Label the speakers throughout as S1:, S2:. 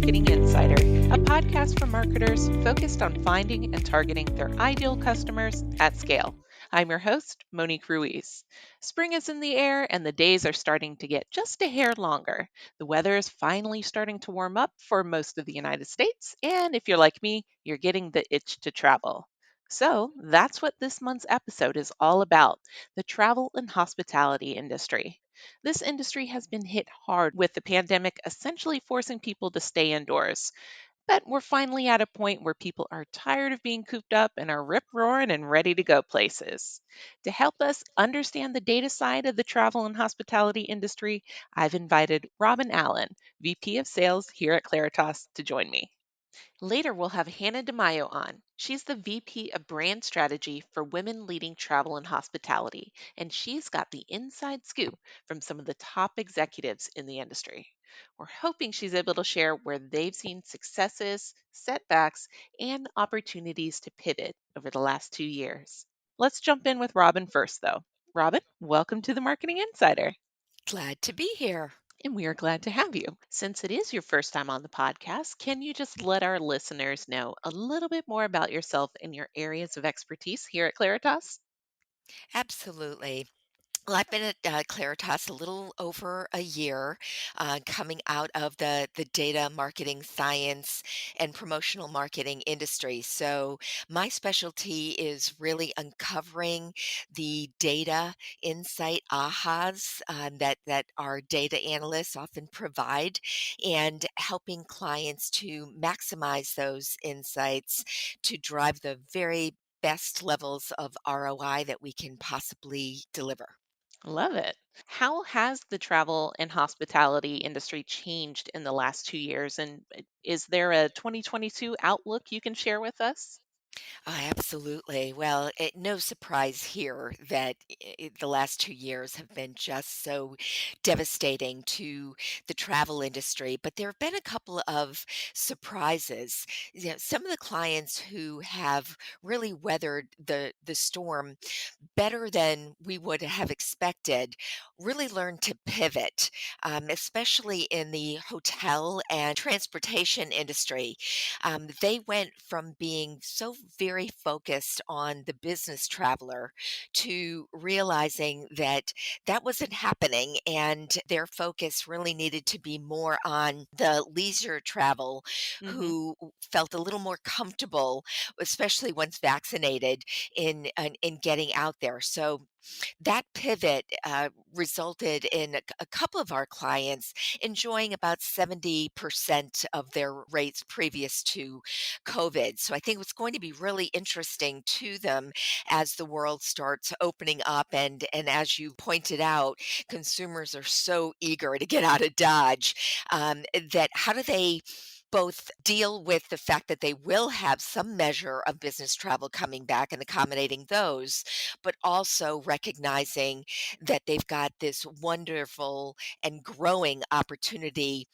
S1: Marketing Insider, a podcast for marketers focused on finding and targeting their ideal customers at scale. I'm your host, Monique Ruiz. Spring is in the air and the days are starting to get just a hair longer. The weather is finally starting to warm up for most of the United States, and if you're like me, you're getting the itch to travel. So that's what this month's episode is all about, the travel and hospitality industry. This industry has been hit hard with the pandemic essentially forcing people to stay indoors. But we're finally at a point where people are tired of being cooped up and are rip roaring and ready to go places. To help us understand the data side of the travel and hospitality industry, I've invited Robbin Allen, VP of Sales here at Claritas, to join me. Later, we'll have Hannah DeMaio on. She's the VP of Brand Strategy for Women Leading Travel and Hospitality, and she's got the inside scoop from some of the top executives in the industry. We're hoping she's able to share where they've seen successes, setbacks, and opportunities to pivot over the last 2 years. Let's jump in with Robin first, though. Robin, welcome to the Marketing Insider.
S2: Glad to be here.
S1: And we are glad to have you. Since it is your first time on the podcast, can you just let our listeners know a little bit more about yourself and your areas of expertise here at Claritas?
S2: Absolutely. Well, I've been at Claritas a little over a year, coming out of the data marketing science and promotional marketing industry. So my specialty is really uncovering the data insight ahas that our data analysts often provide, and helping clients to maximize those insights to drive the very best levels of ROI that we can possibly deliver.
S1: Love it. How has the travel and hospitality industry changed in the last 2 years? And is there a 2022 outlook you can share with us?
S2: Oh, absolutely. Well, no surprise here that the last 2 years have been just so devastating to the travel industry. But there have been a couple of surprises. Some of the clients who have really weathered the storm better than we would have expected, really learned to pivot, especially in the hotel and transportation industry. They went from being so very focused on the business traveler to realizing that that wasn't happening, and their focus really needed to be more on the leisure travel
S1: Hmm.
S2: who felt a little more comfortable, especially once vaccinated, in getting out there. So that pivot resulted in a couple of our clients enjoying about 70% of their rates previous to COVID. So I think it's going to be really interesting to them as the world starts opening up. And as you pointed out, consumers are so eager to get out of Dodge, that how do they both deal with the fact that they will have some measure of business travel coming back and accommodating those, but also recognizing that they've got this wonderful and growing opportunity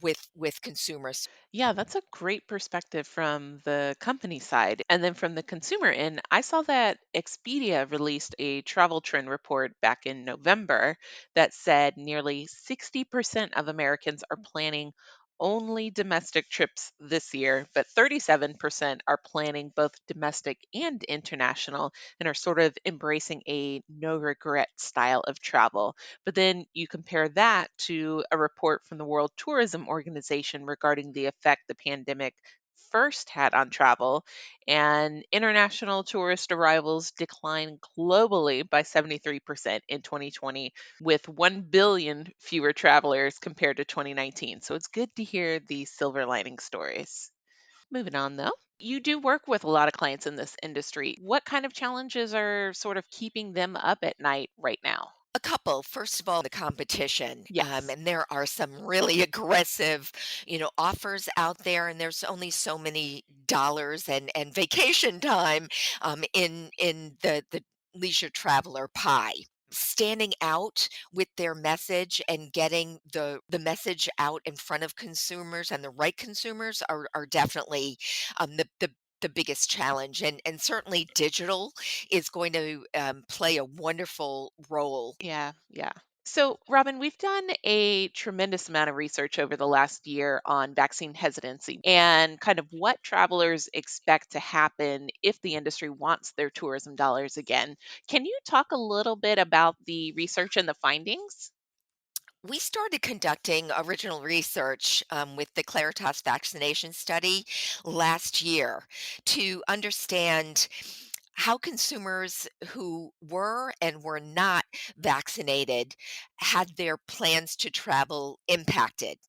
S2: with consumers.
S1: Yeah, that's a great perspective from the company side. And then from the consumer end, I saw that Expedia released a travel trend report back in November that said nearly 60% of Americans are planning only domestic trips this year, but 37% are planning both domestic and international and are sort of embracing a no regret style of travel. But then you compare that to a report from the World Tourism Organization regarding the effect the pandemic first had on travel, and international tourist arrivals declined globally by 73% in 2020, with 1 billion fewer travelers compared to 2019. So it's good to hear these silver lining stories. Moving on, though. You do work with a lot of clients in this industry. What kind of challenges are sort of keeping them up at night right now?
S2: A couple. First of all, the competition,
S1: Yes.
S2: and there are some really aggressive, offers out there, and there's only so many dollars and vacation time in the leisure traveler pie. Standing out with their message and getting the message out in front of consumers and the right consumers are definitely the biggest challenge, and certainly digital is going to play a wonderful role.
S1: Yeah, yeah. So, Robin, we've done a tremendous amount of research over the last year on vaccine hesitancy and kind of what travelers expect to happen if the industry wants their tourism dollars again. Can you talk a little bit about the research and the findings?
S2: We started conducting original research with the Claritas vaccination study last year to understand how consumers who were and were not vaccinated had their plans to travel impacted.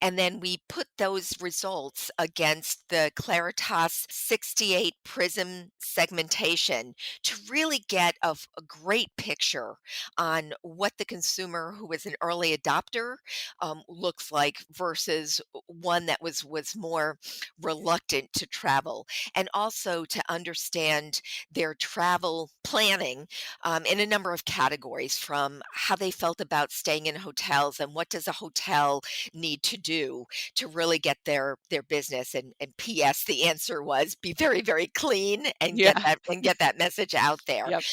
S2: And then we put those results against the Claritas 68 prism segmentation to really get a great picture on what the consumer who was an early adopter looks like versus one that was more reluctant to travel, and also to understand their travel planning in a number of categories, from how they felt about staying in hotels and what does a hotel need to do to really get their business. And PS, the answer was be very, very clean and
S1: Yeah.
S2: get that message out there.
S1: Yep.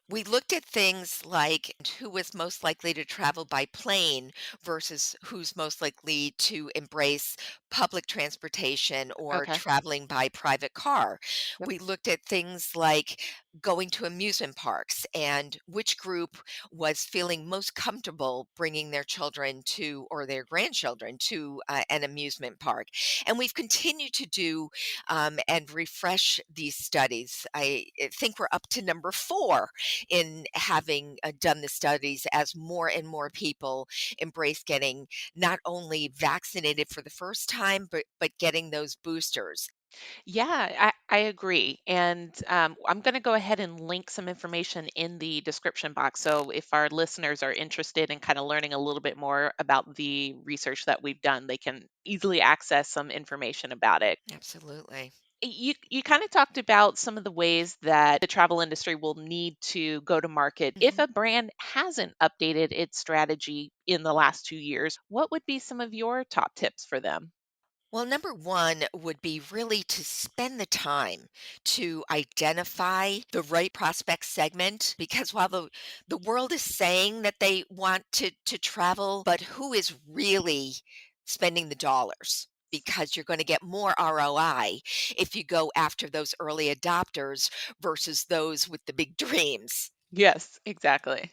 S2: We looked at things like who was most likely to travel by plane versus who's most likely to embrace public transportation or
S1: Okay.
S2: traveling by private car.
S1: Yep.
S2: We looked at things like going to amusement parks and which group was feeling most comfortable bringing their children to or their grandchildren to an amusement park. And we've continued to do and refresh these studies. I think we're up to number 4 in having done the studies as more and more people embrace getting not only vaccinated for the first time, but getting those boosters.
S1: Yeah, I agree. And I'm going to go ahead and link some information in the description box. So if our listeners are interested in kind of learning a little bit more about the research that we've done, they can easily access some information about it.
S2: Absolutely.
S1: You kind of talked about some of the ways that the travel industry will need to go to market if
S2: Mhm.
S1: a brand hasn't updated its strategy in the last 2 years. What would be some of your top tips for them?
S2: Well, number one would be really to spend the time to identify the right prospect segment, because while the world is saying that they want to travel, but who is really spending the dollars? Because you're going to get more ROI if you go after those early adopters versus those with the big dreams.
S1: Yes, exactly.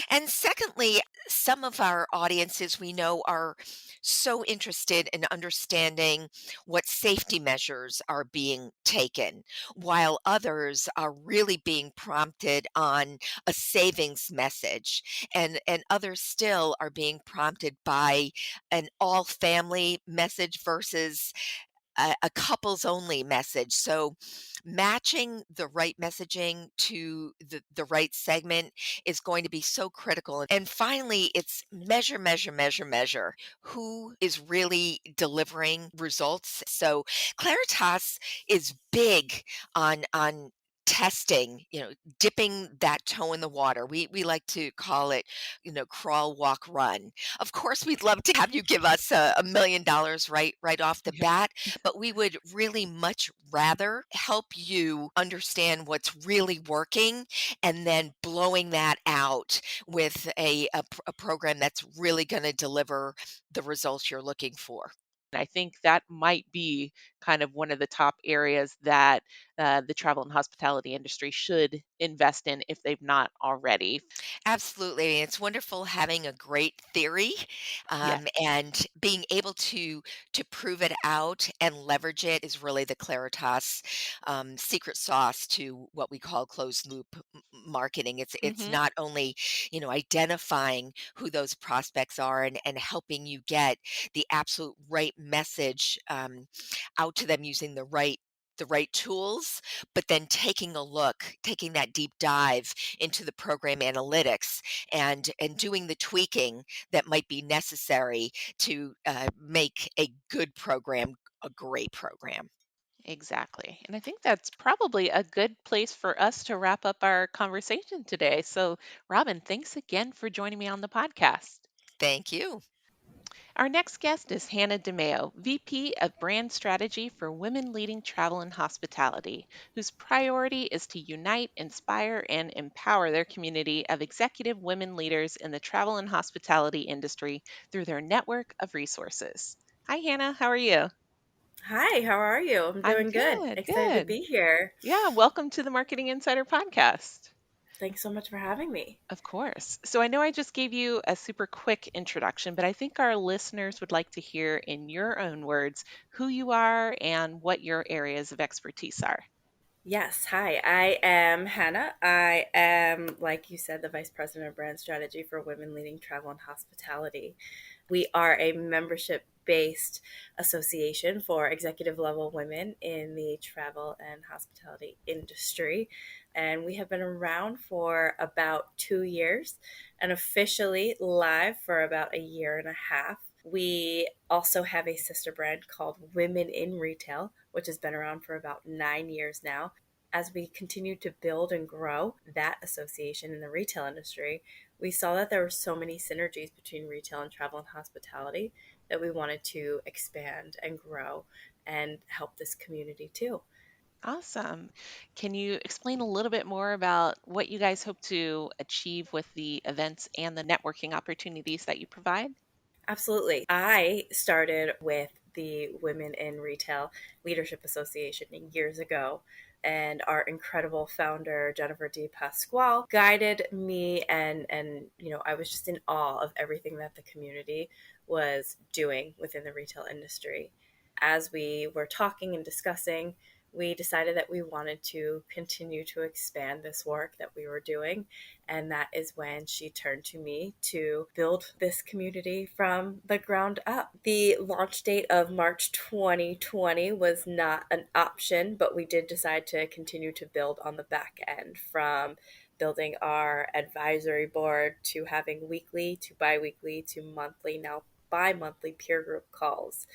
S2: And secondly, some of our audiences we know are so interested in understanding what safety measures are being taken, while others are really being prompted on a savings message. And others still are being prompted by an all family message versus a couples only message. So matching the right messaging to the right segment is going to be so critical. And finally, it's measure, measure, measure, measure. Who is really delivering results? So Claritas is big on testing, dipping that toe in the water. We like to call it, crawl, walk, run. Of course, we'd love to have you give us $1 million right off the
S1: Yeah.
S2: bat, but we would really much rather help you understand what's really working and then blowing that out with a program that's really going to deliver the results you're looking for.
S1: I think that might be kind of one of the top areas that the travel and hospitality industry should invest in if they've not already.
S2: Absolutely. It's wonderful having a great theory,
S1: Yes.
S2: and being able to prove it out and leverage it is really the Claritas secret sauce to what we call closed loop marketing. It's
S1: Hmm.
S2: not only identifying who those prospects are and helping you get the absolute right message out to them using the right tools, but then taking that deep dive into the program analytics and doing the tweaking that might be necessary to make a good program a great program.
S1: Exactly. And I think that's probably a good place for us to wrap up our conversation today. So, Robin, thanks again for joining me on the podcast.
S2: Thank you.
S1: Our next guest is Hannah DeMaio, VP of Brand Strategy for Women Leading Travel and Hospitality, whose priority is to unite, inspire, and empower their community of executive women leaders in the travel and hospitality industry through their network of resources. Hi, Hannah. How are you?
S3: Hi, how are you? I'm
S1: I'm
S3: doing good.
S1: good.
S3: Excited to
S1: Good.
S3: be here.
S1: Yeah, welcome to the Marketing Insider podcast.
S3: Thanks so much for having me.
S1: Of course. So I know I just gave you a super quick introduction, but I think our listeners would like to hear in your own words who you are and what your areas of expertise are.
S3: Yes, hi. I am Hannah. I am, like you said, the Vice President of Brand Strategy for Women Leading Travel and Hospitality. We are a membership based association for executive level women in the travel and hospitality industry. And we have been around for about 2 years and officially live for about a year and a half. We also have a sister brand called Women in Retail, which has been around for about 9 years now. As we continue to build and grow that association in the retail industry, we saw that there were so many synergies between retail and travel and hospitality that we wanted to expand and grow and help this community too.
S1: Awesome. Can you explain a little bit more about what you guys hope to achieve with the events and the networking opportunities that you provide?
S3: Absolutely. I started with the Women in Retail Leadership Association years ago, and our incredible founder Jennifer D. Pasquale guided me, and I was just in awe of everything that the community was doing within the retail industry. As we were talking and discussing, we decided that we wanted to continue to expand this work that we were doing. And that is when she turned to me to build this community from the ground up. The launch date of March 2020 was not an option, but we did decide to continue to build on the back end, from building our advisory board to having weekly to bi weekly to monthly, now bi monthly peer group calls.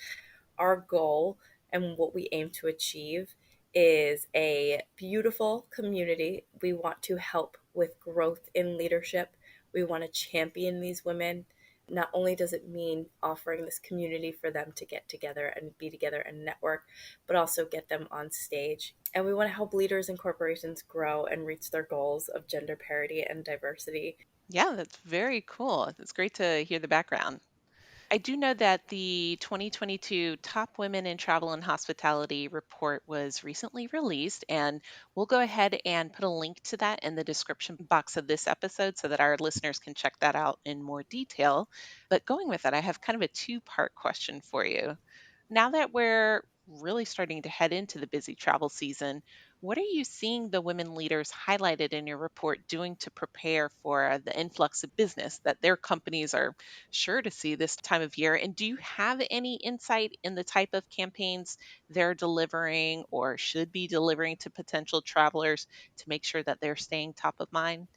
S3: Our goal and what we aim to achieve is a beautiful community. We want to help with growth in leadership. We want to champion these women. Not only does it mean offering this community for them to get together and be together and network, but also get them on stage. And we want to help leaders and corporations grow and reach their goals of gender parity and diversity.
S1: Yeah, that's very cool. It's great to hear the background. I do know that the 2022 Top Women in Travel and Hospitality report was recently released, and we'll go ahead and put a link to that in the description box of this episode so that our listeners can check that out in more detail. But going with that, I have kind of a two-part question for you. Now that we're really starting to head into the busy travel season, what are you seeing the women leaders highlighted in your report doing to prepare for the influx of business that their companies are sure to see this time of year? And do you have any insight in the type of campaigns they're delivering or should be delivering to potential travelers to make sure that they're staying top of mind?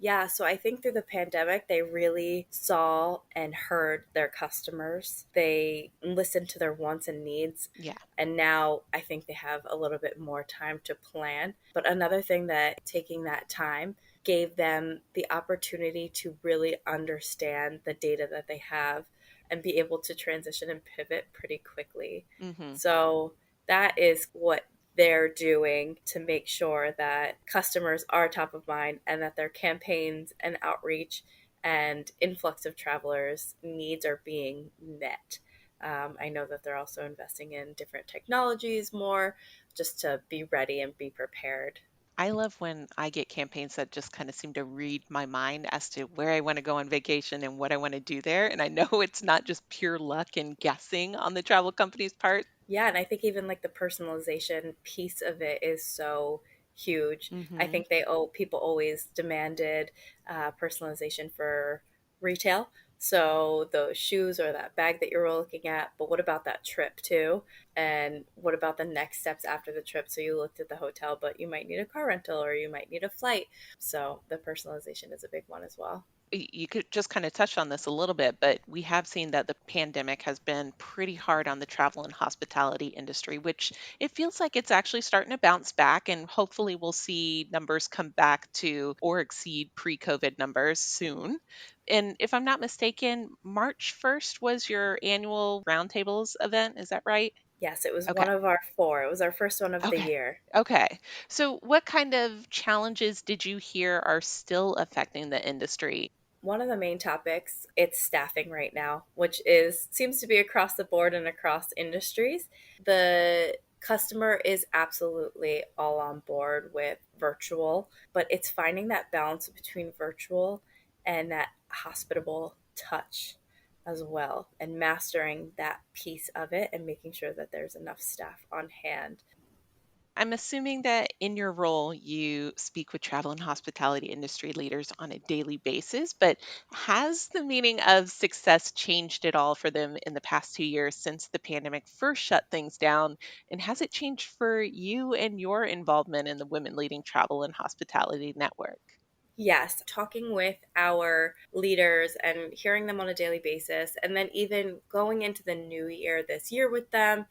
S3: Yeah, so I think through the pandemic, they really saw and heard their customers. They listened to their wants and needs.
S1: Yeah.
S3: And now I think they have a little bit more time to plan. But another thing that taking that time gave them the opportunity to really understand the data that they have and be able to transition and pivot pretty quickly.
S1: Hmm.
S3: So that is what they're doing to make sure that customers are top of mind and that their campaigns and outreach and influx of travelers needs are being met. I know that they're also investing in different technologies more just to be ready and be prepared.
S1: I love when I get campaigns that just kind of seem to read my mind as to where I want to go on vacation and what I want to do there. And I know it's not just pure luck and guessing on the travel company's part.
S3: Yeah, and I think even like the personalization piece of it is so huge. I
S1: Hmm.
S3: think people always demanded personalization for retail. So those shoes or that bag that you're looking at, but what about that trip too? And what about the next steps after the trip? So you looked at the hotel, but you might need a car rental or you might need a flight. So the personalization is a big one as well.
S1: You could just kind of touch on this a little bit, but we have seen that the pandemic has been pretty hard on the travel and hospitality industry, which it feels like it's actually starting to bounce back. And hopefully, we'll see numbers come back to or exceed pre COVID numbers soon. And if I'm not mistaken, March 1st was your annual roundtables event. Is that right?
S3: Yes, it was
S1: Okay.
S3: one of our four. It was our first one of the
S1: Okay.
S3: year.
S1: Okay. So, what kind of challenges did you hear are still affecting the industry?
S3: One of the main topics, it's staffing right now, which is seems to be across the board and across industries. The customer is absolutely all on board with virtual, but it's finding that balance between virtual and that hospitable touch as well, and mastering that piece of it and making sure that there's enough staff on hand.
S1: I'm assuming that in your role, you speak with travel and hospitality industry leaders on a daily basis, but has the meaning of success changed at all for them in the past 2 years since the pandemic first shut things down? And has it changed for you and your involvement in the Women Leading Travel and Hospitality Network?
S3: Yes, talking with our leaders and hearing them on a daily basis, and then even going into the new year this year with them,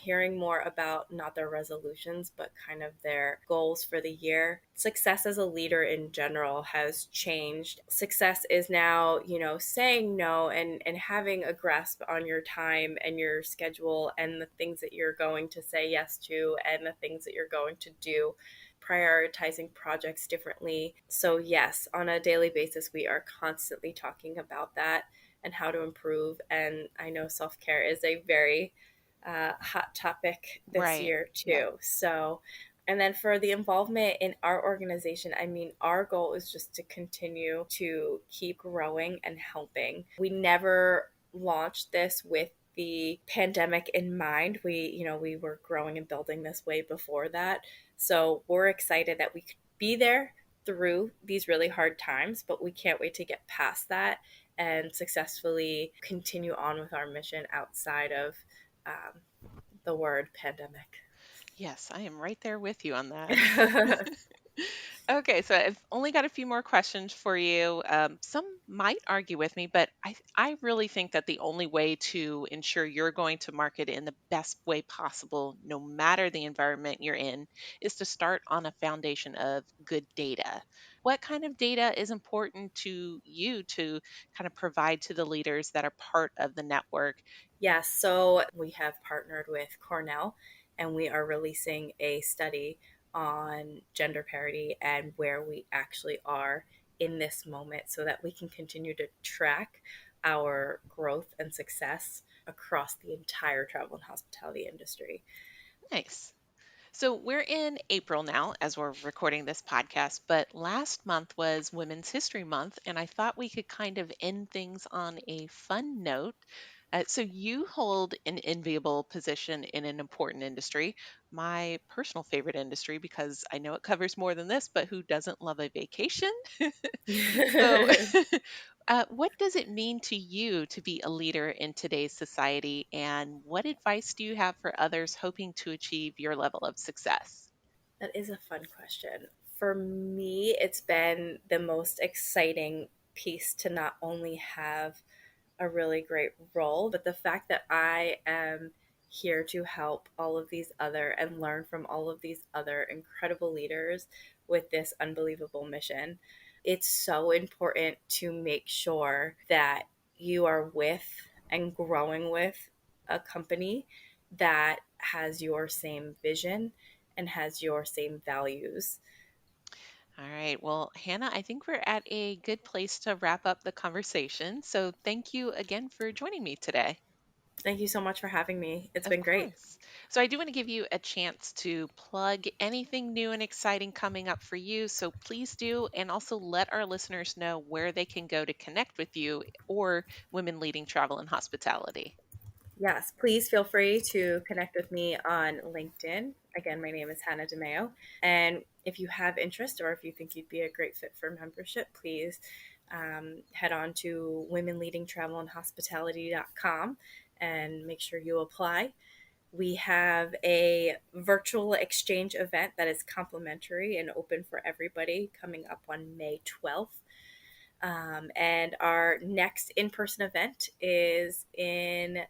S3: hearing more about not their resolutions, but kind of their goals for the year. Success as a leader in general has changed. Success is now, saying no and having a grasp on your time and your schedule and the things that you're going to say yes to and the things that you're going to do, prioritizing projects differently. So, yes, on a daily basis, we are constantly talking about that and how to improve. And I know self care is a very hot topic this
S1: Right.
S3: year,
S1: Yeah.
S3: too. So, and then for the involvement in our organization, I mean, our goal is just to continue to keep growing and helping. We never launched this with the pandemic in mind. We were growing and building this way before that. So we're excited that we could be there through these really hard times, but we can't wait to get past that and successfully continue on with our mission outside of um, the word pandemic.
S1: Yes, I am right there with you on that. Okay, so I've only got a few more questions for you. Some might argue with me, but I really think that the only way to ensure you're going to market in the best way possible, no matter the environment you're in, is to start on a foundation of good data. What kind of data is important to you to kind of provide to the leaders that are part of the network?
S3: Yes, so we have partnered with Cornell and we are releasing a study on gender parity and where we actually are in this moment so that we can continue to track our growth and success across the entire travel and hospitality industry.
S1: Nice. So we're in April now as we're recording this podcast, but last month was Women's History Month, and I thought we could kind of end things on a fun note. So you hold an enviable position in an important industry, my personal favorite industry, because I know it covers more than this, but who doesn't love a vacation? So, what does it mean to you to be a leader in today's society, and what advice do you have for others hoping to achieve your level of success?
S3: That is a fun question. For me, it's been the most exciting piece to not only have a really great role, but the fact that I am here to help all of these other and learn from all of these other incredible leaders with this unbelievable mission. It's so important to make sure that you are with and growing with a company that has your same vision and has your same values.
S1: All right. Well, Hannah, I think we're at a good place to wrap up the conversation. So, thank you again for joining me today.
S3: Thank you so much for having me. It's
S1: Of
S3: been great.
S1: course. So, I do want to give you a chance to plug anything new and exciting coming up for you. So, please do. And also let our listeners know where they can go to connect with you or Women Leading Travel and Hospitality.
S3: Yes, please feel free to connect with me on LinkedIn. Again, my name is Hannah DeMaio. And if you have interest or if you think you'd be a great fit for membership, please head on to womenleadingtravelandhospitality.com and make sure you apply. We have a virtual exchange event that is complimentary and open for everybody coming up on May 12th. And our next in person event is in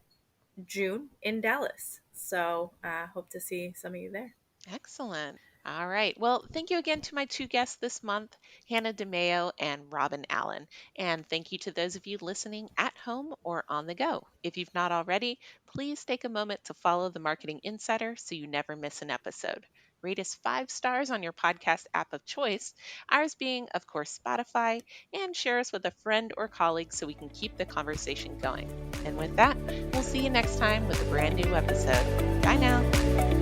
S3: June in Dallas. So hope to see some of you there.
S1: Excellent. All right. Well, thank you again to my two guests this month, Hannah DeMaio and Robbin Allen. And thank you to those of you listening at home or on the go. If you've not already, please take a moment to follow the Marketing Insider so you never miss an episode. Rate us 5 stars on your podcast app of choice, ours being, of course, Spotify, and share us with a friend or colleague so we can keep the conversation going. And with that, we'll see you next time with a brand new episode. Bye now.